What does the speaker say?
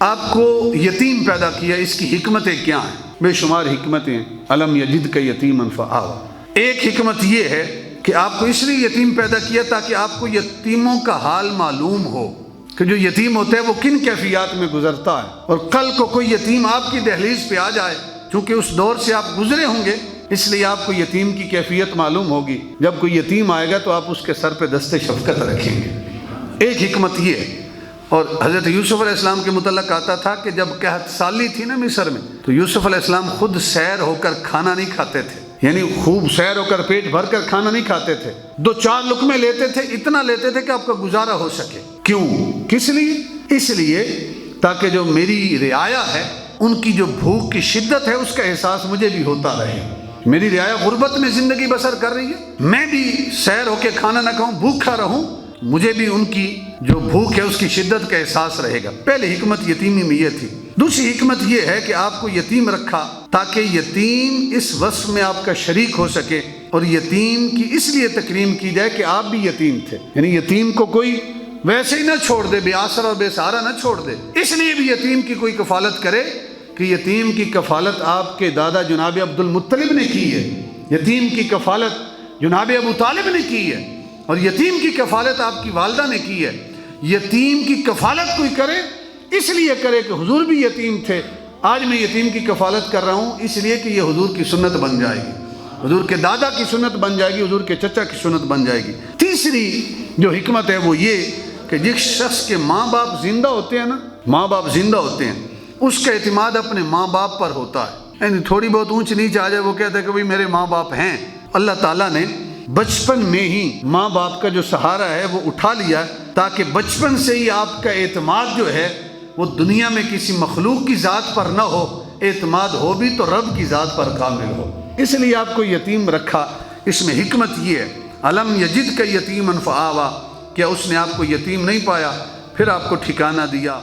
آپ کو یتیم پیدا کیا، اس کی حکمتیں کیا ہیں؟ بے شمار حکمتیں ہیں۔ الم یجدک یتیما فآویٰ، ایک حکمت یہ ہے کہ آپ کو اس لیے یتیم پیدا کیا تاکہ آپ کو یتیموں کا حال معلوم ہو کہ جو یتیم ہوتا ہے وہ کن کیفیات میں گزرتا ہے، اور کل کو کوئی یتیم آپ کی دہلیز پہ آ جائے، چونکہ اس دور سے آپ گزرے ہوں گے اس لیے آپ کو یتیم کی کیفیت معلوم ہوگی۔ جب کوئی یتیم آئے گا تو آپ اس کے سر پہ دست شفقت رکھیں گے۔ ایک حکمت یہ ہے۔ اور حضرت یوسف علیہ السلام کے متعلق آتا تھا کہ جب قحط سالی تھی نا مصر میں، تو یوسف علیہ السلام خود سیر ہو کر کھانا نہیں کھاتے تھے، یعنی خوب سیر ہو کر پیٹ بھر کر کھانا نہیں کھاتے تھے، 2-4 لقمے لیتے تھے، اتنا لیتے تھے کہ آپ کا گزارا ہو سکے۔ کیوں؟ کس لیے؟ اس لیے تاکہ جو میری رعایا ہے ان کی جو بھوک کی شدت ہے اس کا احساس مجھے بھی ہوتا رہے۔ میری رعایا غربت میں زندگی بسر کر رہی ہے، میں بھی سیر ہو کے کھانا نہ کھاؤں، بھوکھا رہوں، مجھے بھی ان کی جو بھوک ہے اس کی شدت کا احساس رہے گا۔ پہلی حکمت یتیمی میں یہ تھی۔ دوسری حکمت یہ ہے کہ آپ کو یتیم رکھا تاکہ یتیم اس وصف میں آپ کا شریک ہو سکے، اور یتیم کی اس لیے تکریم کی جائے کہ آپ بھی یتیم تھے، یعنی یتیم کو کوئی ویسے ہی نہ چھوڑ دے، بے آسرا اور بے سہارا نہ چھوڑ دے، اس لیے بھی یتیم کی کوئی کفالت کرے کہ یتیم کی کفالت آپ کے دادا جناب عبد المطلب نے کی ہے، یتیم کی کفالت جناب ابو طالب نے کی ہے، اور یتیم کی کفالت آپ کی والدہ نے کی ہے۔ یتیم کی کفالت کوئی کرے اس لیے کرے کہ حضور بھی یتیم تھے، آج میں یتیم کی کفالت کر رہا ہوں اس لیے کہ یہ حضور کی سنت بن جائے گی، حضور کے دادا کی سنت بن جائے گی، حضور کے چچا کی سنت بن جائے گی۔ تیسری جو حکمت ہے وہ یہ کہ جس شخص کے ماں باپ زندہ ہوتے ہیں نا، ماں باپ زندہ ہوتے ہیں، اس کا اعتماد اپنے ماں باپ پر ہوتا ہے، یعنی تھوڑی بہت اونچ نیچ آ جائے وہ کہتا ہے کہ بھئی میرے ماں باپ ہیں۔ اللہ تعالیٰ نے بچپن میں ہی ماں باپ کا جو سہارا ہے وہ اٹھا لیا تاکہ بچپن سے ہی آپ کا اعتماد جو ہے وہ دنیا میں کسی مخلوق کی ذات پر نہ ہو، اعتماد ہو بھی تو رب کی ذات پر کامل ہو۔ اس لیے آپ کو یتیم رکھا۔ اس میں حکمت یہ ہے، الم یجدک یتیما فآویٰ، کیا اس نے آپ کو یتیم نہیں پایا پھر آپ کو ٹھکانہ دیا۔